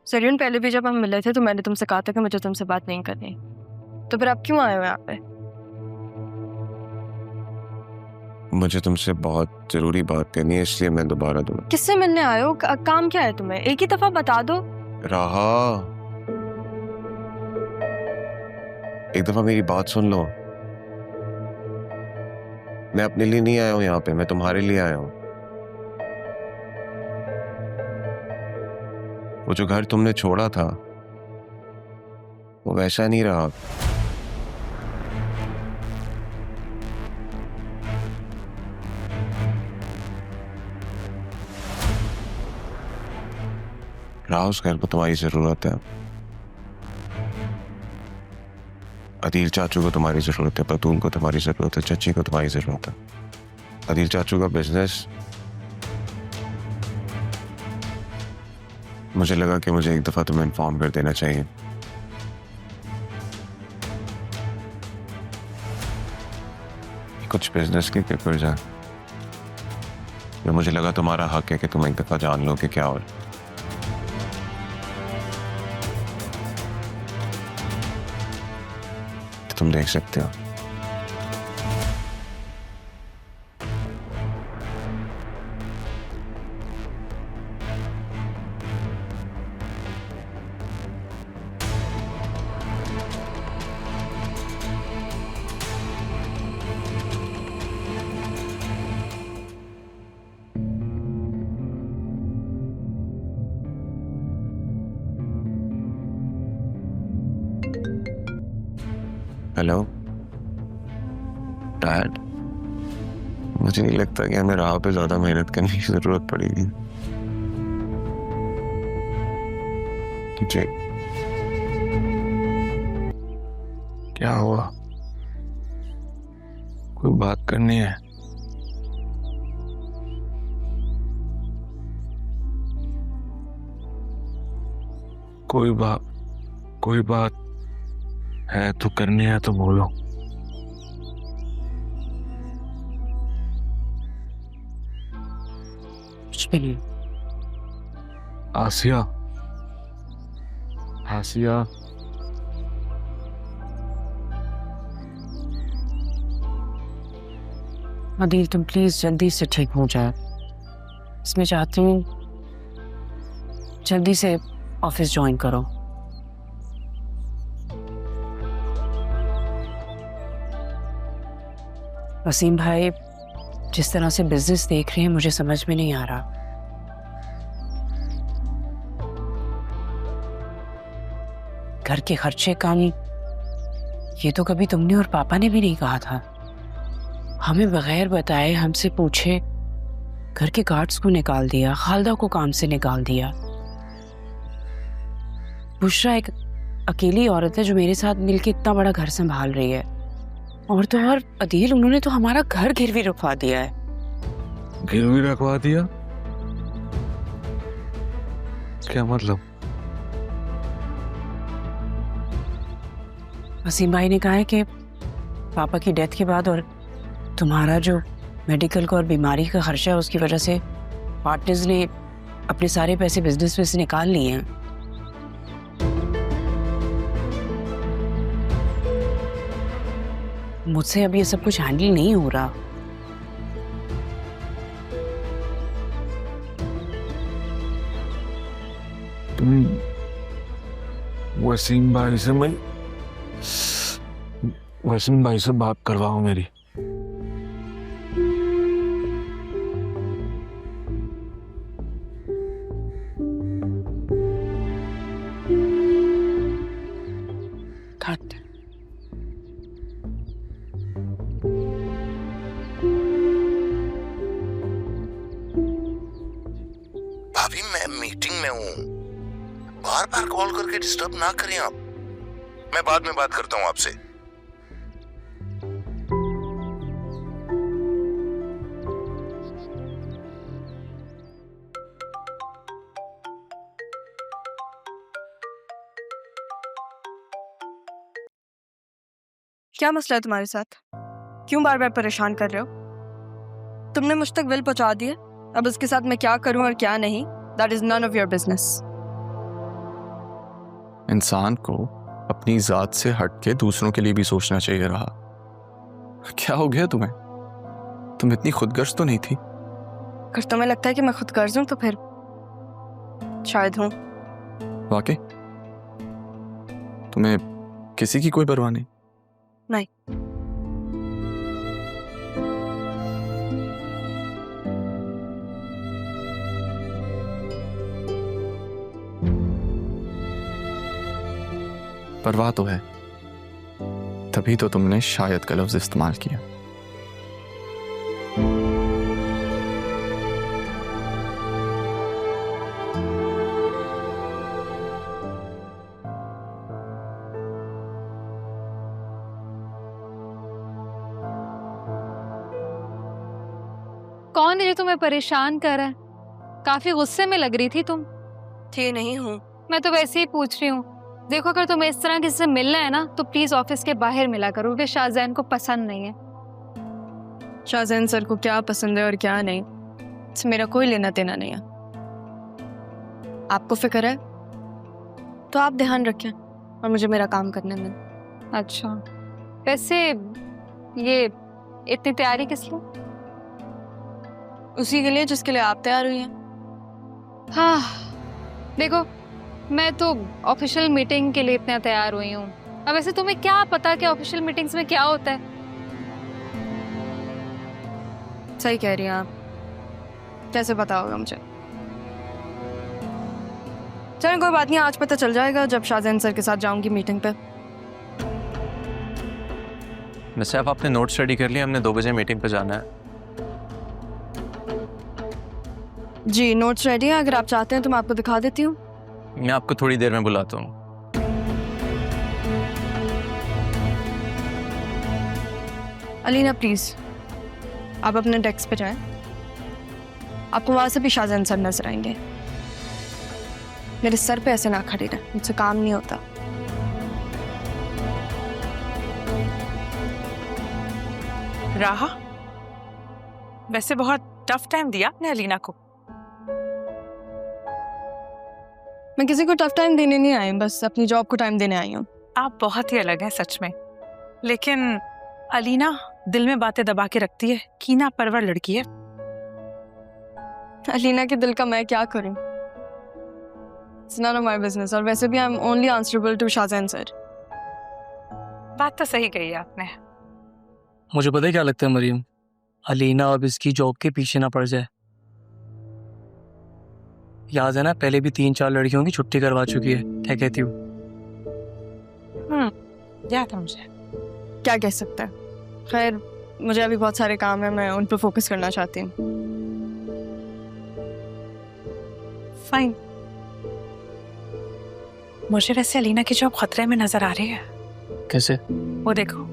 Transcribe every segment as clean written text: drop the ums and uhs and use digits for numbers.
सरियन, पहले भी जब हम मिले थे तो मैंने तुमसे कहा था कि मुझे तुमसे बात नहीं करनी, तो फिर आप क्यों आए हो यहाँ पे? मुझे तुमसे बहुत जरूरी बात करनी है, इसलिए मैं दोबारा दूँ। किससे मिलने आए हो? काम क्या है तुम्हें? एक ही दफा बता दो। राहा, एक दफा मेरी बात सुन लो। मैं अपने लिए नहीं आया हूँ यहाँ पे, मैं तुम्हारे लिए आया हूँ। वो जो घर तुमने छोड़ा था वो वैसा नहीं रहा। राह उस घर को तुम्हारी जरूरत है। अदील चाचू को तुम्हारी जरूरत है, बतूल को तुम्हारी जरूरत है, चची को तुम्हारी जरूरत है। अदील चाचू का बिजनेस, मुझे लगा कि मुझे एक दफा तुम्हें इन्फॉर्म कर देना चाहिए। कुछ बिजनेस के पेपर्स हैं, तो मुझे लगा तुम्हारा हक है कि तुम एक दफा जान लो कि क्या हो। तो तुम देख सकते हो। हेलो डैड, मुझे नहीं लगता कि हमें राह पे ज्यादा मेहनत करने की जरूरत पड़ेगी। जी, क्या हुआ? कोई बात करनी है? कोई बात है तो करनी है तो बोलो। कुछ भी नहीं। आसिया, आसिया, अदील, तुम प्लीज जल्दी से ठीक हो जाए। इसमें चाहती हूँ जल्दी से ऑफिस ज्वाइन करो। वसीम भाई जिस तरह से बिजनेस देख रहे हैं मुझे समझ में नहीं आ रहा। घर के खर्चे कम, ये तो कभी तुमने और पापा ने भी नहीं कहा था। हमें बगैर बताए, हमसे पूछे घर के गार्ड्स को निकाल दिया, खालदा को काम से निकाल दिया। बुशरा एक अकेली औरत है जो मेरे साथ मिलके इतना बड़ा घर संभाल रही है। और तो और अदील, उन्होंने तो हमारा घर गिरवी रखवा दिया है। गिरवी रखवा दिया? क्या मतलब? वसीम भाई ने कहा है कि पापा की डेथ के बाद और तुम्हारा जो मेडिकल का और बीमारी का खर्चा है उसकी वजह से पार्टनर्स ने अपने सारे पैसे बिजनेस में से निकाल लिए हैं। मुझसे अब ये सब कुछ हैंडल नहीं हो रहा। तुम वसीम भाई से बात करवाओ मेरी। भाभी, मैं मीटिंग में हूँ, बार बार कॉल करके डिस्टर्ब ना करें आप। मैं बाद में बात करता हूँ आपसे। क्या मसला है तुम्हारे साथ? क्यों बार बार परेशान कर रहे हो? तुमने मुझ तक बिल पहुंचा दिया, अब इसके साथ मैं क्या करूं और क्या नहीं, that is none of your business. इंसान को अपनी ज़ात से हट के दूसरों के लिए भी सोचना चाहिए रहा। क्या हो गया तुम्हें? तुम इतनी खुदगर्ज तो नहीं थी। अगर तुम्हें लगता है कि मैं खुदगर्ज हूं तो फिर शायद हूं। वाकई तुम्हें किसी की कोई परवाह नहीं? नहीं। परवाह तो है, तभी तो तुमने शायद का लफ्ज इस्तेमाल किया। कौन है जो तुम्हें परेशान कर रहा है? काफी गुस्से में लग रही थी तुम। थी नहीं हूं। मैं तो वैसे ही पूछ रही हूँ। देखो, अगर तुम्हें इस तरह किसी से मिलना है ना तो प्लीज ऑफिस के बाहर मिला करो, क्योंकि शाहजैन को पसंद नहीं है। शाहजैन सर को क्या पसंद है और क्या नहीं, इससे मेरा कोई लेना देना नहीं है। आपको फिक्र है तो आप ध्यान रखें और मुझे मेरा काम करने दें। अच्छा, वैसे ये इतनी तैयारी किस लिए? उसी के लिए जिसके लिए आप तैयार हुई हैं। हाँ, देखो, मैं तो ऑफिशियल मीटिंग के लिए इतना तैयार हुई हूँ। अब वैसे तुम्हें क्या पता कि ऑफिशियल मीटिंग्स में क्या होता है? सही कह रही हैं आप, कैसे पता होगा मुझे? चलो कोई बात नहीं, आज पता चल जाएगा जब शाहजैन सर के साथ जाऊंगी मीटिंग पे। वैसे आप आपने नोट्स रेडी कर लिया? हमने 2 बजे मीटिंग पे जाना है। जी नोट्स रेडी है, अगर आप चाहते हैं तो मैं आपको दिखा देती हूँ। मैं आपको थोड़ी देर में बुलाता हूँ। अलीना प्लीज आप अपने डेस्क पे जाएं, आपको वहां से भी शाहजैन सर नजर आएंगे। मेरे सर पे ऐसे ना खड़े रहे, मुझसे काम नहीं होता। राहा, वैसे बहुत टफ टाइम दिया आपने अलीना को। मैं किसी को टफ टाइम देने नहीं आई, बस अपनी जॉब को टाइम देने आई हूँ। आप बहुत ही अलग हैं सच में, लेकिन अलीना दिल में बातें दबा के रखती है, कीना परवर लड़की है। अलीना के दिल का मैं क्या करूँ? It's none of my business। और वैसे भी I'm only answerable to Shahzain sir. बात तो सही कही आपने। मुझे पता है क्या लगता है मरियम, अलीना अब इसकी जॉब के पीछे ना पड़ जाए। याद है ना, पहले भी 3-4 लड़कियों की छुट्टी करवा चुकी है। क्या कहती हूँ? याद है मुझे। क्या कह सकता है। खैर मुझे अभी बहुत सारे काम है, मैं उन पर फोकस करना चाहती हूँ। फाइन। मुझे वैसे अलीना की जॉब खतरे में नजर आ रही है। कैसे? वो देखो।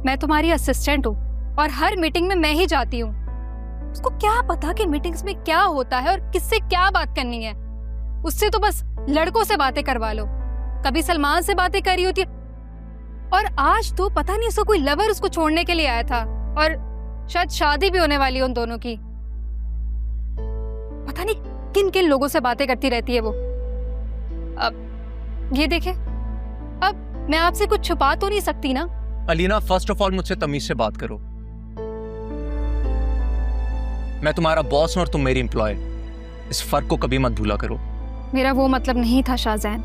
मैं तुम्हारी असिस्टेंट हूँ और हर मीटिंग में मैं ही जाती हूँ। उसको क्या पता कि मीटिंग्स में क्या होता है और किससे क्या बात करनी है। उससे तो बस लड़कों से बातें करवा लो, कभी सलमान से बातें करी होती है, और आज तो पता नहीं उसको कोई लवर उसको छोड़ने के लिए आया था, और शायद शादी भी होने वाली है उन दोनों की। पता नहीं किन किन लोगों से बातें करती रहती है वो। अब ये देखे, अब मैं आपसे कुछ छुपा तो नहीं सकती ना। अलीना, फर्स्ट ऑफ ऑल मुझसे तमीज से बात करो। मैं तुम्हारा बॉस हूं और तुम मेरी एम्प्लॉय। इस फर्क को कभी मत भूला करो। मेरा वो मतलब नहीं था शाहजैन।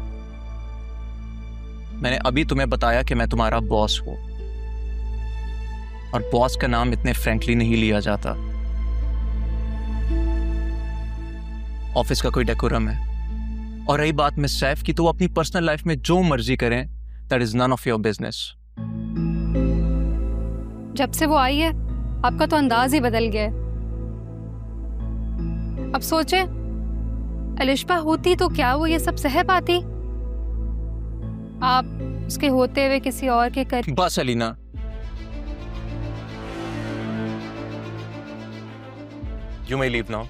मैंने अभी तुम्हें बताया कि मैं तुम्हारा बॉस हूं, और बॉस का नाम इतने फ्रैंकली नहीं लिया जाता। ऑफिस का कोई डेकोरम है। और रही बात मिस सैफ की, तो वो अपनी पर्सनल लाइफ में जो मर्जी करें, that is none of your business. जब से वो आई है आपका तो अंदाज ही बदल गया है। अब सोचे, अलिशबा होती तो क्या वो ये सब सह पाती? आप उसके होते हुए किसी और के कर। बस Alina, you may leave now.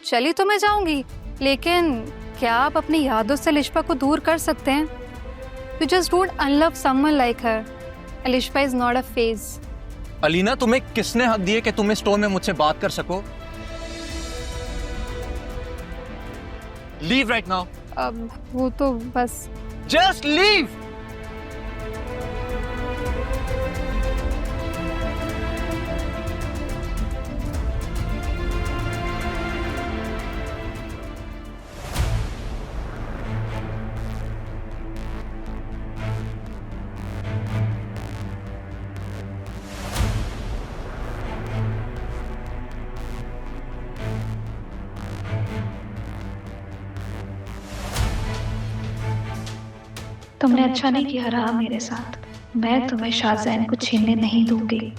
चली तो मैं जाऊंगी, लेकिन क्या आप अपनी यादों से अलिशा को दूर कर सकते हैं? You just don't unlove someone like her. Alisha is not a phase. Alina, तुम्हें किसने हक दिए कि तुम इस टोन में मुझसे बात कर सको? Leave right now. अब वो तो बस Just leave. तुमने अच्छा नहीं किया रहा मेरे साथ। मैं तुम्हें शाहजैन को छीनने नहीं दूंगी।